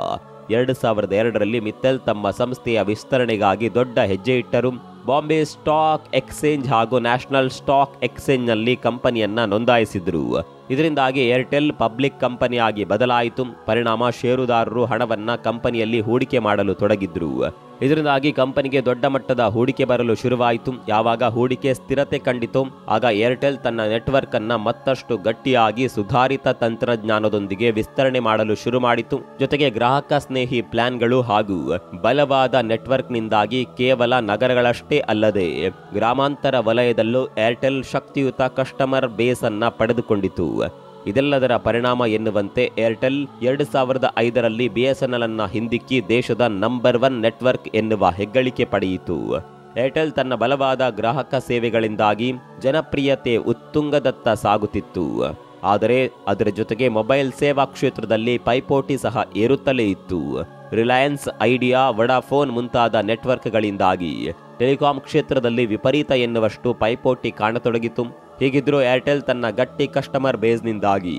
2002ರಲ್ಲಿ ಮಿತ್ತಲ್ ತಮ್ಮ ಸಂಸ್ಥೆಯ ವಿಸ್ತರಣೆಗಾಗಿ ದೊಡ್ಡ ಹೆಜ್ಜೆ ಇಟ್ಟರು. ಬಾಂಬೆ ಸ್ಟಾಕ್ ಎಕ್ಸ್ಚೇಂಜ್ ಹಾಗೂ ನ್ಯಾಷನಲ್ ಸ್ಟಾಕ್ ಎಕ್ಸ್ಚೇಂಜ್ನಲ್ಲಿ ಕಂಪನಿಯನ್ನ ನೋಂದಾಯಿಸಿದ್ರು. ಇದರಿಂದಾಗಿ ಏರ್ಟೆಲ್ ಪಬ್ಲಿಕ್ ಕಂಪನಿಯಾಗಿ ಬದಲಾಯಿತು. ಪರಿಣಾಮ ಷೇರುದಾರರು ಹಣವನ್ನ ಕಂಪನಿಯಲ್ಲಿ ಹೂಡಿಕೆ ಮಾಡಲು ತೊಡಗಿದ್ರು. ಇದರಿಂದಾಗಿ ಕಂಪನಿಗೆ ದೊಡ್ಡ ಮಟ್ಟದ ಹೂಡಿಕೆ ಬರಲು ಶುರುವಾಯಿತು. ಯಾವಾಗ ಹೂಡಿಕೆ ಸ್ಥಿರತೆ ಕಂಡಿತು ಆಗ ಏರ್ಟೆಲ್ ತನ್ನ ನೆಟ್ವರ್ಕ್ ಅನ್ನ ಮತ್ತಷ್ಟು ಗಟ್ಟಿಯಾಗಿ ಸುಧಾರಿತ ತಂತ್ರಜ್ಞಾನದೊಂದಿಗೆ ವಿಸ್ತರಣೆ ಮಾಡಲು ಶುರು ಮಾಡಿತು. ಜೊತೆಗೆ ಗ್ರಾಹಕ ಸ್ನೇಹಿ ಪ್ಲಾನ್ಗಳು ಹಾಗೂ ಬಲವಾದ ನೆಟ್ವರ್ಕ್ನಿಂದಾಗಿ ಕೇವಲ ನಗರಗಳಷ್ಟೇ ಅಲ್ಲದೆ ಗ್ರಾಮಾಂತರ ವಲಯದಲ್ಲೂ ಏರ್ಟೆಲ್ ಶಕ್ತಿಯುತ ಕಸ್ಟಮರ್ ಬೇಸ್ ಅನ್ನ ಪಡೆದುಕೊಂಡಿತು. ಇದೆಲ್ಲದರ ಪರಿಣಾಮ ಎನ್ನುವಂತೆ ಏರ್ಟೆಲ್ 2005ರಲ್ಲಿ BSNL ಅನ್ನ ಹಿಂದಿಕ್ಕಿ ದೇಶದ ನಂಬರ್ 1 ನೆಟ್ವರ್ಕ್ ಎನ್ನುವ ಹೆಗ್ಗಳಿಕೆ ಪಡೆಯಿತು. ಏರ್ಟೆಲ್ ತನ್ನ ಬಲವಾದ ಗ್ರಾಹಕ ಸೇವೆಗಳಿಂದಾಗಿ ಜನಪ್ರಿಯತೆ ಉತ್ತುಂಗದತ್ತ ಸಾಗುತ್ತಿತ್ತು. ಆದರೆ ಅದರ ಜೊತೆಗೆ ಮೊಬೈಲ್ ಸೇವಾ ಕ್ಷೇತ್ರದಲ್ಲಿ ಪೈಪೋಟಿ ಸಹ ಏರುತ್ತಲೇ ಇತ್ತು. ರಿಲಯನ್ಸ್, ಐಡಿಯಾ, ವಡಾಫೋನ್ ಮುಂತಾದ ನೆಟ್ವರ್ಕ್ಗಳಿಂದಾಗಿ ಟೆಲಿಕಾಂ ಕ್ಷೇತ್ರದಲ್ಲಿ ವಿಪರೀತ ಎನ್ನುವಷ್ಟು ಪೈಪೋಟಿ ಕಾಣತೊಡಗಿತು. ಹೀಗಿದ್ರೂ ಏರ್ಟೆಲ್ ತನ್ನ ಗಟ್ಟಿ ಕಸ್ಟಮರ್ ಬೇಸ್ನಿಂದಾಗಿ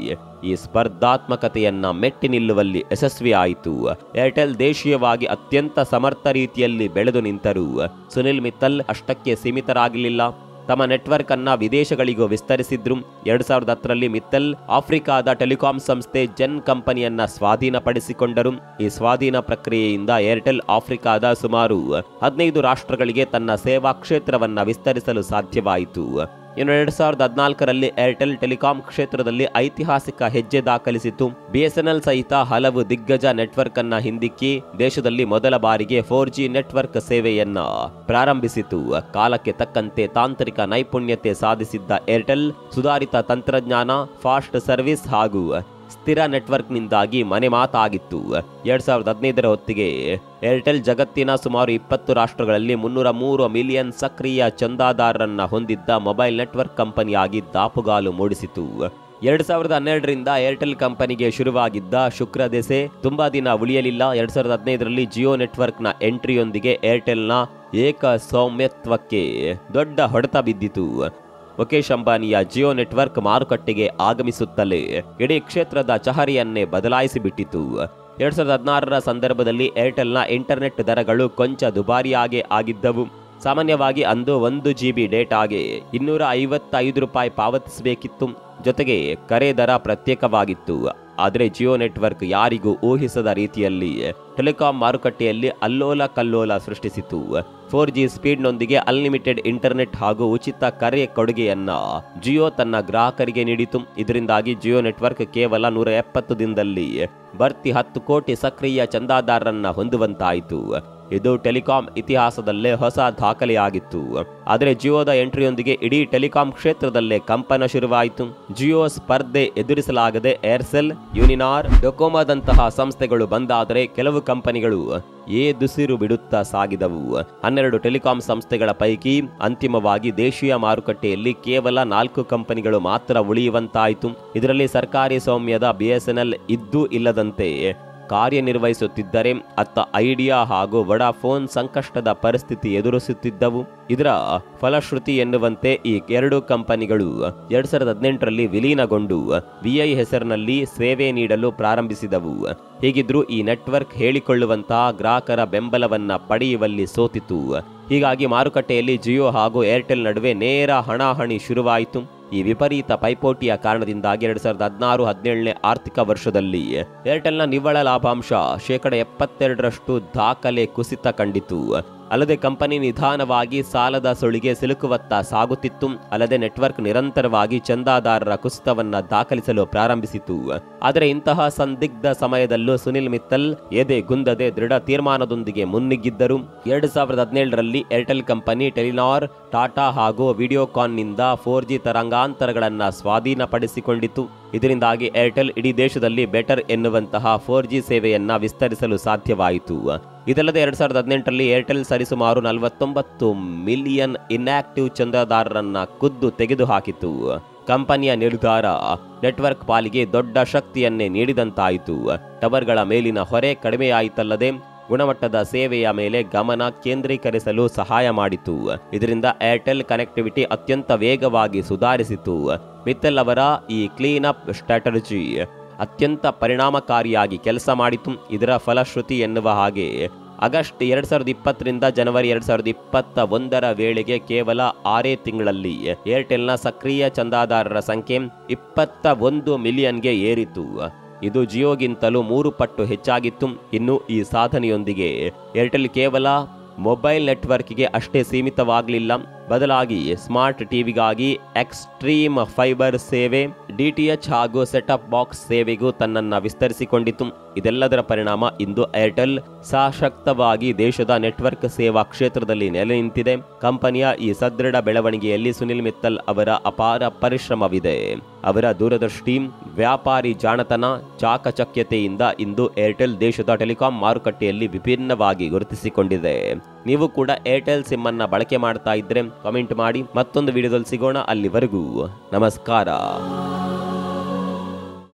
ಈ ಸ್ಪರ್ಧಾತ್ಮಕತೆಯನ್ನ ಮೆಟ್ಟಿ ನಿಲ್ಲುವಲ್ಲಿ ಯಶಸ್ವಿಯಾಯಿತು. ಏರ್ಟೆಲ್ ದೇಶೀಯವಾಗಿ ಅತ್ಯಂತ ಸಮರ್ಥ ರೀತಿಯಲ್ಲಿ ಬೆಳೆದು ನಿಂತರು ಸುನಿಲ್ ಮಿತ್ತಲ್ ಅಷ್ಟಕ್ಕೆ ಸೀಮಿತರಾಗಲಿಲ್ಲ. ತಮ್ಮ ನೆಟ್ವರ್ಕ್ ಅನ್ನ ವಿದೇಶಗಳಿಗೂ ವಿಸ್ತರಿಸಿದ್ರು. 2010ರಲ್ಲಿ ಮಿತ್ತಲ್ ಆಫ್ರಿಕಾದ ಟೆಲಿಕಾಂ ಸಂಸ್ಥೆ ಜೆನ್ ಕಂಪನಿಯನ್ನ ಸ್ವಾಧೀನಪಡಿಸಿಕೊಂಡರು. ಈ ಸ್ವಾಧೀನ ಪ್ರಕ್ರಿಯೆಯಿಂದ ಏರ್ಟೆಲ್ ಆಫ್ರಿಕಾದ ಸುಮಾರು 15 ರಾಷ್ಟ್ರಗಳಿಗೆ ತನ್ನ ಸೇವಾ ಕ್ಷೇತ್ರವನ್ನ ವಿಸ್ತರಿಸಲು ಸಾಧ್ಯವಾಯಿತು. ಇನ್ನು 2014ರಲ್ಲಿ ಏರ್ಟೆಲ್ ಟೆಲಿಕಾಂ ಕ್ಷೇತ್ರದಲ್ಲಿ ಐತಿಹಾಸಿಕ ಹೆಜ್ಜೆ ದಾಖಲಿಸಿತು. BSNL ಸಹಿತ ಹಲವು ದಿಗ್ಗಜ ನೆಟ್ವರ್ಕ್ ಅನ್ನ ಹಿಂದಿಕ್ಕಿ ದೇಶದಲ್ಲಿ ಮೊದಲ ಬಾರಿಗೆ 4G ನೆಟ್ವರ್ಕ್ ಸೇವೆಯನ್ನ ಪ್ರಾರಂಭಿಸಿತು. ಕಾಲಕ್ಕೆ ತಕ್ಕಂತೆ ತಾಂತ್ರಿಕ ನೈಪುಣ್ಯತೆ ಸಾಧಿಸಿದ್ದ ಏರ್ಟೆಲ್ ಸುಧಾರಿತ ತಂತ್ರಜ್ಞಾನ, ಫಾಸ್ಟ್ ಸರ್ವಿಸ್ ಹಾಗೂ ಸ್ಥಿರ ನೆಟ್ವರ್ಕ್ನಿಂದಾಗಿ ಮನೆ ಮಾತಾಗಿತ್ತು. 2015ರ ಹೊತ್ತಿಗೆ ಏರ್ಟೆಲ್ ಜಗತ್ತಿನ ಸುಮಾರು 20 ರಾಷ್ಟ್ರಗಳಲ್ಲಿ 303 ಮಿಲಿಯನ್ ಸಕ್ರಿಯ ಚಂದಾದಾರರನ್ನ ಹೊಂದಿದ್ದ ಮೊಬೈಲ್ ನೆಟ್ವರ್ಕ್ ಕಂಪನಿಯಾಗಿ ದಾಪುಗಾಲು ಮೂಡಿಸಿತು. 2012ರಿಂದ ಏರ್ಟೆಲ್ ಕಂಪನಿಗೆ ಶುರುವಾಗಿದ್ದ ಶುಕ್ರದೆಸೆ ತುಂಬಾ ದಿನ ಉಳಿಯಲಿಲ್ಲ. 2015ರಲ್ಲಿ ಜಿಯೋ ನೆಟ್ವರ್ಕ್ನ ಎಂಟ್ರಿಯೊಂದಿಗೆ ಏರ್ಟೆಲ್ನ ಏಕಸ್ವಾಮ್ಯತ್ವಕ್ಕೆ ದೊಡ್ಡ ಹೊಡೆತ ಬಿದ್ದಿತು. ಮುಖೇಶ್ ಅಂಬಾನಿಯ ಜಿಯೋ ನೆಟ್ವರ್ಕ್ ಮಾರುಕಟ್ಟೆಗೆ ಆಗಮಿಸುತ್ತಲೇ ಇಡೀ ಕ್ಷೇತ್ರದ ಚಹರೆಯನ್ನೇ ಬದಲಾಯಿಸಿಬಿಟ್ಟಿತು. 2016ರ ಸಂದರ್ಭದಲ್ಲಿ ಏರ್ಟೆಲ್ನ ಇಂಟರ್ನೆಟ್ ದರಗಳು ಕೊಂಚ ದುಬಾರಿಯಾಗೇ ಆಗಿದ್ದವು. ಸಾಮಾನ್ಯವಾಗಿ ಅಂದು 1 GB ಡೇಟಾಗೆ 255 ರೂಪಾಯಿ ಪಾವತಿಸಬೇಕಿತ್ತು. ಜೊತೆಗೆ ಕರೆ ದರ ಪ್ರತ್ಯೇಕವಾಗಿತ್ತು. ಆದರೆ ಜಿಯೋ ನೆಟ್ವರ್ಕ್ ಯಾರಿಗೂ ಊಹಿಸದ ರೀತಿಯಲ್ಲಿ ಟೆಲಿಕಾಂ ಮಾರುಕಟ್ಟೆಯಲ್ಲಿ ಅಲ್ಲೋಲ ಕಲ್ಲೋಲ ಸೃಷ್ಟಿಸಿತು. 4G ಸ್ಪೀಡ್ನೊಂದಿಗೆ ಅನ್ಲಿಮಿಟೆಡ್ ಇಂಟರ್ನೆಟ್ ಹಾಗೂ ಉಚಿತ ಕರೆ ಕೊಡುಗೆಯನ್ನ ಜಿಯೋ ತನ್ನ ಗ್ರಾಹಕರಿಗೆ ನೀಡಿತು. ಇದರಿಂದಾಗಿ ಜಿಯೋ ನೆಟ್ವರ್ಕ್ ಕೇವಲ 170 ದಿನದಲ್ಲಿ ಬರ್ತಿ 10 ಕೋಟಿ ಸಕ್ರಿಯ ಚಂದಾದಾರರನ್ನ ಹೊಂದುವಂತಾಯಿತು. ಇದು ಟೆಲಿಕಾಂ ಇತಿಹಾಸದಲ್ಲೇ ಹೊಸ ದಾಖಲೆಯಾಗಿತ್ತು. ಆದರೆ ಜಿಯೋದ ಎಂಟ್ರಿಯೊಂದಿಗೆ ಇಡೀ ಟೆಲಿಕಾಂ ಕ್ಷೇತ್ರದಲ್ಲೇ ಕಂಪನ ಶುರುವಾಯಿತು. ಜಿಯೋ ಸ್ಪರ್ಧೆ ಎದುರಿಸಲಾಗದೆ ಏರ್ಸೆಲ್, ಯೂನಿನಾರ್, ಡೊಕೋಮೋದಂತಹ ಸಂಸ್ಥೆಗಳು ಬಂದಾದರೆ ಕೆಲವು ಕಂಪನಿಗಳು ದುಸಿರು ಬಿಡುತ್ತಾ ಸಾಗಿದವು. 12 ಟೆಲಿಕಾಂ ಸಂಸ್ಥೆಗಳ ಪೈಕಿ ಅಂತಿಮವಾಗಿ ದೇಶೀಯ ಮಾರುಕಟ್ಟೆಯಲ್ಲಿ ಕೇವಲ 4 ಕಂಪನಿಗಳು ಮಾತ್ರ ಉಳಿಯುವಂತಾಯಿತು. ಇದರಲ್ಲಿ ಸರ್ಕಾರಿ ಸ್ವಾಮ್ಯದ BSNL ಇದ್ದೂ ಇಲ್ಲದಂತೆ ಕಾರ್ಯನಿರ್ವಹಿಸುತ್ತಿದ್ದರೆ ಅತ್ತ ಐಡಿಯಾ ಹಾಗೂ ವಡಾಫೋನ್ ಸಂಕಷ್ಟದ ಪರಿಸ್ಥಿತಿ ಎದುರಿಸುತ್ತಿದ್ದವು. ಇದರ ಫಲಶ್ರುತಿ ಎನ್ನುವಂತೆ ಈ 2 ಕಂಪನಿಗಳು 2018ರಲ್ಲಿ ವಿಲೀನಗೊಂಡು VI ಹೆಸರಿನಲ್ಲಿ ಸೇವೆ ನೀಡಲು ಪ್ರಾರಂಭಿಸಿದವು. ಹೀಗಿದ್ರೂ ಈ ನೆಟ್ವರ್ಕ್ ಹೇಳಿಕೊಳ್ಳುವಂತಹ ಗ್ರಾಹಕರ ಬೆಂಬಲವನ್ನ ಪಡೆಯುವಲ್ಲಿ ಸೋತಿತು. ಹೀಗಾಗಿ ಮಾರುಕಟ್ಟೆಯಲ್ಲಿ ಜಿಯೋ ಹಾಗೂ ಏರ್ಟೆಲ್ ನಡುವೆ ನೇರ ಹಣಾಹಣಿ ಶುರುವಾಯಿತು. ಈ ವಿಪರೀತ ಪೈಪೋಟಿಯ ಕಾರಣದಿಂದಾಗಿ 2016-17ನೇ ಆರ್ಥಿಕ ವರ್ಷದಲ್ಲಿ ಏರ್ಟೆಲ್ನ ನಿವ್ವಳ ಲಾಭಾಂಶ 72% ದಾಖಲೆ ಕುಸಿತ ಕಂಡಿತು. ಅಲ್ಲದೆ ಕಂಪನಿ ನಿಧಾನವಾಗಿ ಸಾಲದ ಸುಳಿಗೆ ಸಿಲುಕುವತ್ತ ಸಾಗುತ್ತಿತ್ತು. ಅಲ್ಲದೆ ನೆಟ್ವರ್ಕ್ ನಿರಂತರವಾಗಿ ಚಂದಾದಾರರ ಕುಸಿತವನ್ನ ದಾಖಲಿಸಲು ಪ್ರಾರಂಭಿಸಿತು. ಆದರೆ ಇಂತಹ ಸಂದಿಗ್ಧ ಸಮಯದಲ್ಲೂ ಸುನಿಲ್ ಮಿತ್ತಲ್ ಎದೆಗುಂದದೆ ದೃಢ ತೀರ್ಮಾನದೊಂದಿಗೆ ಮುನ್ನುಗ್ಗಿದ್ದರು. 2017ರಲ್ಲಿ ಏರ್ಟೆಲ್ ಕಂಪನಿ ಟೆಲಿನಾರ್, ಟಾಟಾ ಹಾಗೂ ವಿಡಿಯೋಕಾನ್ನಿಂದ 4G ತರಂಗಾಂತರಗಳನ್ನು ಸ್ವಾಧೀನಪಡಿಸಿಕೊಂಡಿತು. ಇದರಿಂದಾಗಿ ಏರ್ಟೆಲ್ ಇಡೀ ದೇಶದಲ್ಲಿ ಬೆಟರ್ ಎನ್ನುವಂತಹ 4G ಸೇವೆಯನ್ನ ವಿಸ್ತರಿಸಲು ಸಾಧ್ಯವಾಯಿತು. ಇದಲ್ಲದೆ 2018ರಲ್ಲಿ ಏರ್ಟೆಲ್ ಸರಿಸುಮಾರು 49 ಮಿಲಿಯನ್ ಇನ್ಆಕ್ಟಿವ್ ಚಂದಾದಾರರನ್ನ ಖುದ್ದು ತೆಗೆದುಹಾಕಿತು. ಕಂಪನಿಯ ನಿರ್ಧಾರ ನೆಟ್ವರ್ಕ್ ಪಾಲಿಗೆ ದೊಡ್ಡ ಶಕ್ತಿಯನ್ನೇ ನೀಡಿದಂತಾಯಿತು. ಟವರ್ಗಳ ಮೇಲಿನ ಹೊರೆ ಕಡಿಮೆಯಾಯಿತಲ್ಲದೆ ಗುಣಮಟ್ಟದ ಸೇವೆಯ ಮೇಲೆ ಗಮನ ಕೇಂದ್ರೀಕರಿಸಲು ಸಹಾಯ ಮಾಡಿತು. ಇದರಿಂದ ಏರ್ಟೆಲ್ ಕನೆಕ್ಟಿವಿಟಿ ಅತ್ಯಂತ ವೇಗವಾಗಿ ಸುಧಾರಿಸಿತು. ಮಿತ್ತಲ್ ಅವರ ಈ ಕ್ಲೀನ್ ಅಪ್ ಸ್ಟ್ರಾಟಜಿ ಅತ್ಯಂತ ಪರಿಣಾಮಕಾರಿಯಾಗಿ ಕೆಲಸ ಮಾಡಿತು. ಇದರ ಫಲಶ್ರುತಿ ಎನ್ನುವ ಹಾಗೆ ಆಗಸ್ಟ್ 2020ರಿಂದ ಜನವರಿ 2021ರ ವೇಳೆಗೆ ಕೇವಲ 6 ತಿಂಗಳಲ್ಲಿ ಏರ್ಟೆಲ್ನ ಸಕ್ರಿಯ ಚಂದಾದಾರರ ಸಂಖ್ಯೆ 21 ಮಿಲಿಯನ್ಗೆ ಏರಿತು. ಇದು ಜಿಯೋಗಿಂತಲೂ 3 ಪಟ್ಟು ಹೆಚ್ಚಾಗಿತ್ತು. ಇನ್ನು ಈ ಸಾಧನೆಯೊಂದಿಗೆ ಏರ್ಟೆಲ್ ಕೇವಲ ಮೊಬೈಲ್ ನೆಟ್ವರ್ಕ್ಗೆ ಅಷ್ಟೇ ಸೀಮಿತವಾಗಲಿಲ್ಲ, ಬದಲಾಗಿ ಸ್ಮಾರ್ಟ್ ಟಿವಿಗಾಗಿ ಎಕ್ಸ್ಟ್ರೀಮ್ ಫೈಬರ್ ಸೇವೆ, ಡಿಟಿಎಚ್ ಹಾಗೂ ಸೆಟಪ್ ಬಾಕ್ಸ್ ಸೇವೆಗೂ ತನ್ನನ್ನು ವಿಸ್ತರಿಸಿಕೊಂಡಿತು. ಇದೆಲ್ಲದರ ಪರಿಣಾಮ ಇಂದು ಏರ್ಟೆಲ್ ಸಶಕ್ತವಾಗಿ ದೇಶದ ನೆಟ್ವರ್ಕ್ ಸೇವಾ ಕ್ಷೇತ್ರದಲ್ಲಿ ನೆಲೆ ನಿಂತಿದೆ. ಕಂಪನಿಯ ಈ ಸದೃಢ ಬೆಳವಣಿಗೆಯಲ್ಲಿ ಸುನಿಲ್ ಮಿತ್ತಲ್ ಅವರ ಅಪಾರ ಪರಿಶ್ರಮವಿದೆ. ಅವರ ದೂರದೃಷ್ಟಿ, ವ್ಯಾಪಾರಿ ಜಾಣತನ, ಚಾಕಚಕ್ಯತೆಯಿಂದ ಇಂದು ಏರ್ಟೆಲ್ ದೇಶದ ಟೆಲಿಕಾಂ ಮಾರುಕಟ್ಟೆಯಲ್ಲಿ ವಿಭಿನ್ನವಾಗಿ ಗುರುತಿಸಿಕೊಂಡಿದೆ. ನೀವು ಕೂಡ ಏರ್ಟೆಲ್ ಸಿಮ್ ಅನ್ನ ಬಳಕೆ ಮಾಡ್ತಾ ಇದ್ರೆ ಕಾಮೆಂಟ್ ಮಾಡಿ. ಮತ್ತೊಂದು ವಿಡಿಯೋದಲ್ಲಿ ಸಿಗೋಣ. ಅಲ್ಲಿವರೆಗೂ ನಮಸ್ಕಾರ.